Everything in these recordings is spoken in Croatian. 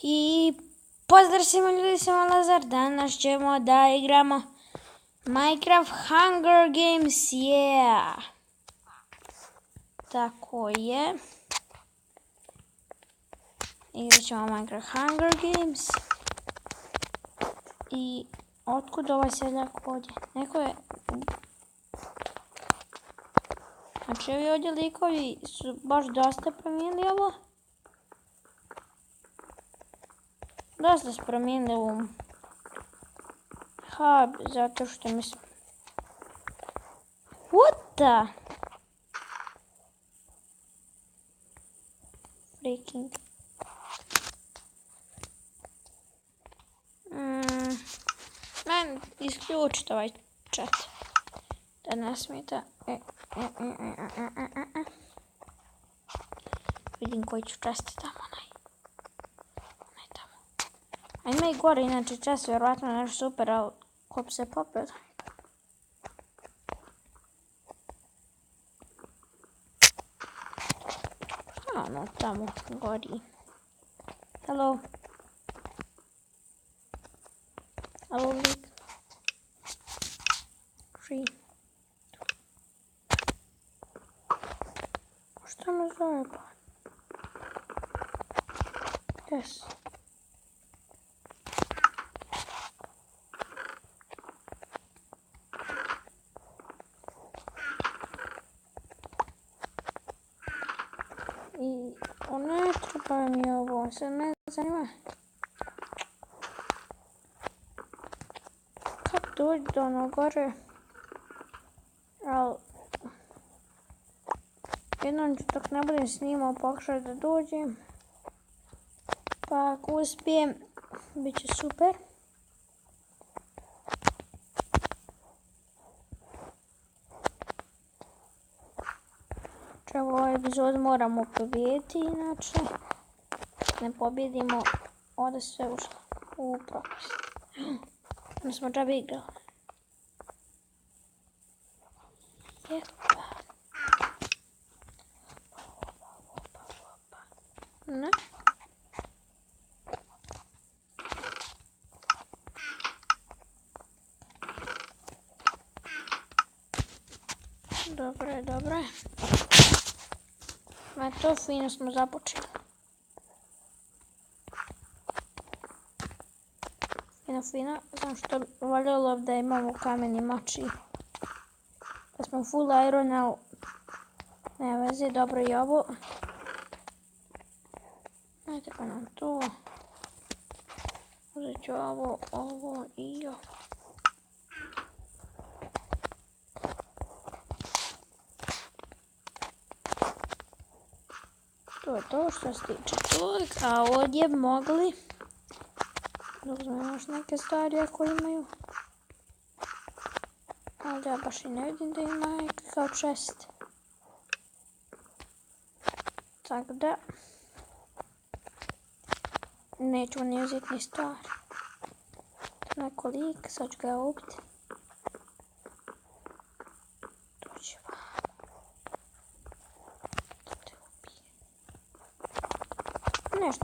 I pozdrav svima ljudi, sam Lazar. Danas ćemo da igramo Minecraft Hunger Games, yeah! Tako je. Igrat ćemo Minecraft Hunger Games. I otkud ovaj seljak ovdje? Neko je... Znači ovi ovdje likovi su baš dosta promijenili ovo. Dosta su promijenili ovu hub, zato što mislim... What the? Freaking... Man, isključite ovaj chat. Da ne smijete. Vidim koji ću česti tamo, onaj tamo. A ima i gore, inače čest, vjerovatno nešto super, ali ko bi se popio. Ono tamo gori. Hello. Hello, lik. 3. Šta me zove pa? Yes. I ne treba mi ovo, sad me zanima. Kako dođi do ono gore? Ali... Jednom ću dok ne budem snimao pokušati da dođem. Pa ako uspijem, bit će super. Čevo ovaj epizod moramo pobijediti, inače ne pobjedimo, ode sve u propast. Mi smo džabe igrali. Ne. Dobro je. Ma to fino smo započeli. Fino. Znam što voljelo da imamo kameni mač i da smo full iron, ali ne veze, dobro i ovo. Ajde pa nam to. Uzet ću ovo i ovo. To je to što se tiče tog, a ovdje bi mogli da uzmemo još neke stvari ako imaju. Ali ja baš i ne vidim da ima nekakav chest. Tako da neću ni uzeti ni stvari. Neko lik, sad ću ga ubiti. Dođe vam. Da te ubije.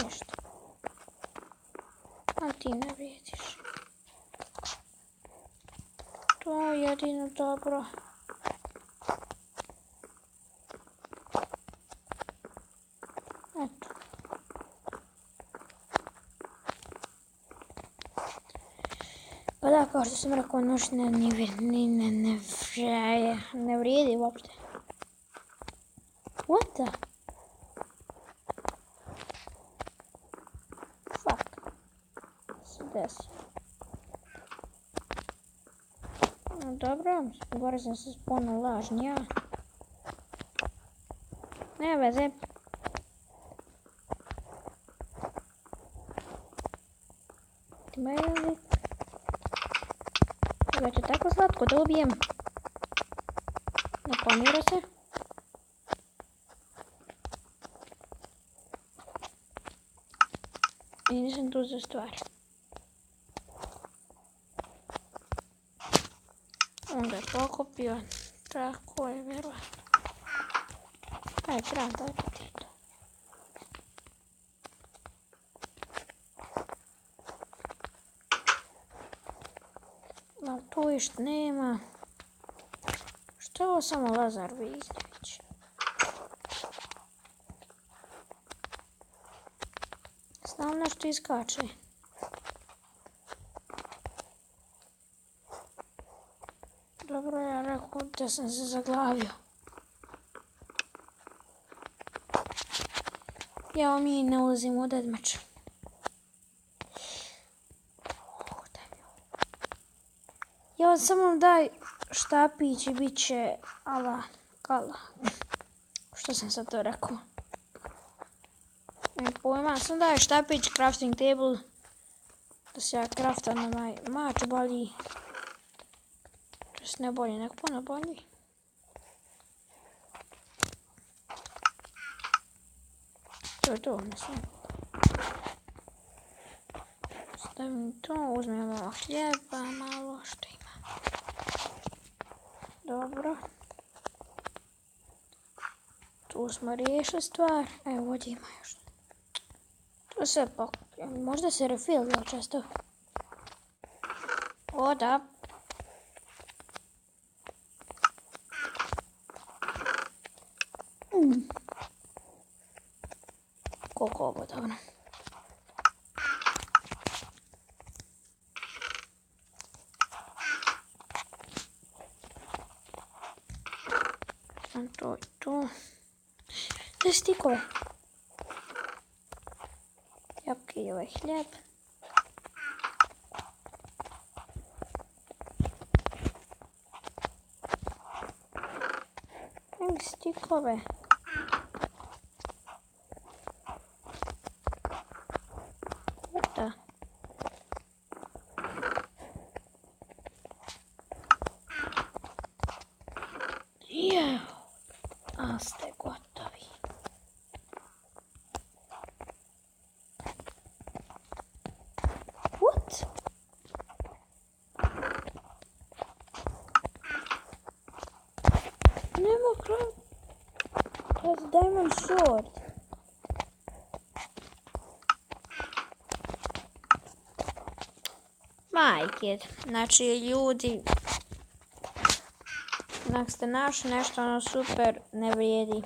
Nešto. A ti ne vrijediš. To je jedino dobro. Eto. Pa da, kao što sam rekao, noć ne vrijedi uopšte. What the? Fuck. Se desi. Dobro, gore sam se spomnio lažni ja. Ne veze. Ima je lik. Ovo će tako slatko da ubijem. Ne pomira se. I nisam tu za stvar. Onda je pokupio. Tako je, vjerovatno. Aj, treba da ti to. Ovo išta nema. Što je ovo samo Lazar Vignjević? Znam nešto iskače. Dobro, ja rekao da sam se zaglavio. Ja mi ne ulazim u deadmatch. Ja samo daj štapić i bit će ala kala. Što sam sad to rekao? Ne pojma, sam daj štapić, crafting table. Da se ja craftam na onaj mač bolji. Čest ne bolji, nek puno bolji. To je to, mislim. Stavim to, uzmemo hljeba, malo što ima. Dobro. Tu smo riješili stvar. Evo ovdje ima još. To se možda se refillio često. O da. Koliko ovo dobro. To je to. Gdje stikove? Jabke i ovaj hljeb. Gdje stikove? Da. Jeo. A ste gotovi. What? Nema kraj. That's diamond sword. Majke, znači ljudi, ako ste našli nešto ono super, ne vrijedi.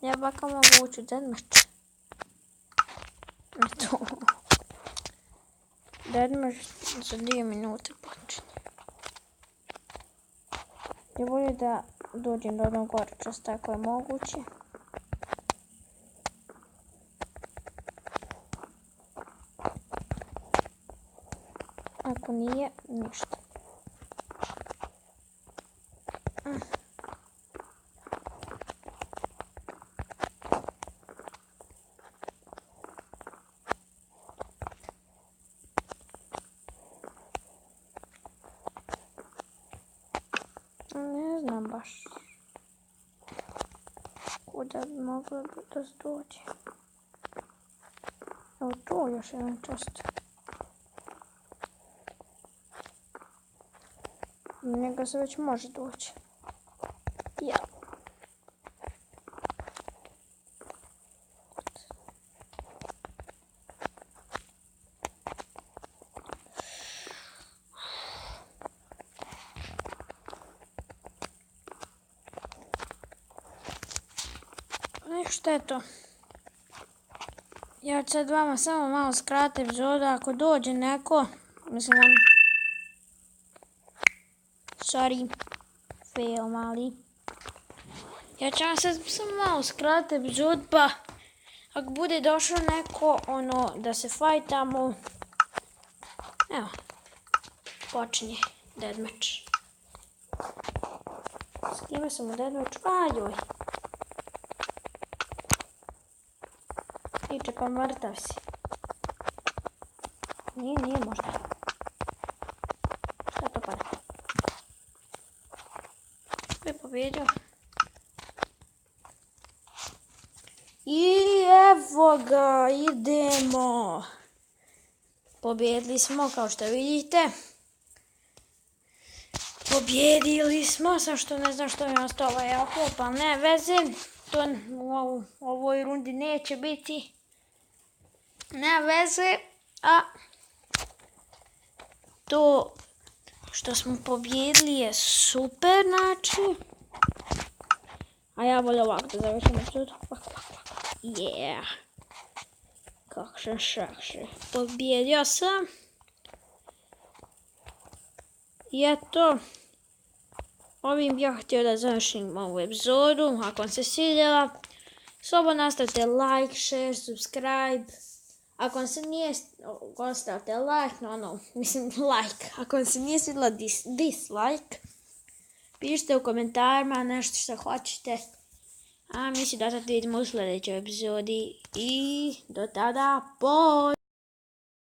Ja baka mogu ući u deadmatch. To. Deadmatch za 2 minute počinje. Ja bolje da dođem do onog gore čas ako je moguće. Ako nije, ništa. Ne znam baš kuda bi moglo da se dođe. Evo tu još jedan čast. Njega se već može doći. Ja. Nešto je to. Ja ću sad vama samo malo skratiti epizodu ako dođe neko. Mislim vam... Sorry. Fail mali. Ja ću vam sad samo malo skratiti epizodu pa... Ako bude došao neko ono da se fajtamo... Evo. Počinje deadmatch. S kime sam u deadmatchu? Ajoj. Iče pa mrtav si. Nije možda. Šta to pada? Ko je pobjedio? I evo ga, idemo. Pobjedili smo kao što vidite. Pobjedili smo, sam što ne znam što mi ostalo jako, pa ne veze. To u ovoj rundi neće biti. Ne veze, a to što smo pobjedili je super, znači. A ja volim ovako da završim epizodu. Yeah. Kakše šakše. Pobjedio sam. I eto. Ovim bih ja htio da završim ovu epizodu. Ako vam se svidjela, slobodno nastavite like, share, subscribe. Ako vam se nije, ostavite like, like. Ako vam se nije svidjela, dislike. Pišite u komentarima nešto što hoćete. A mi se do tada vidimo u sljedećoj epizodi. I do tada, bye!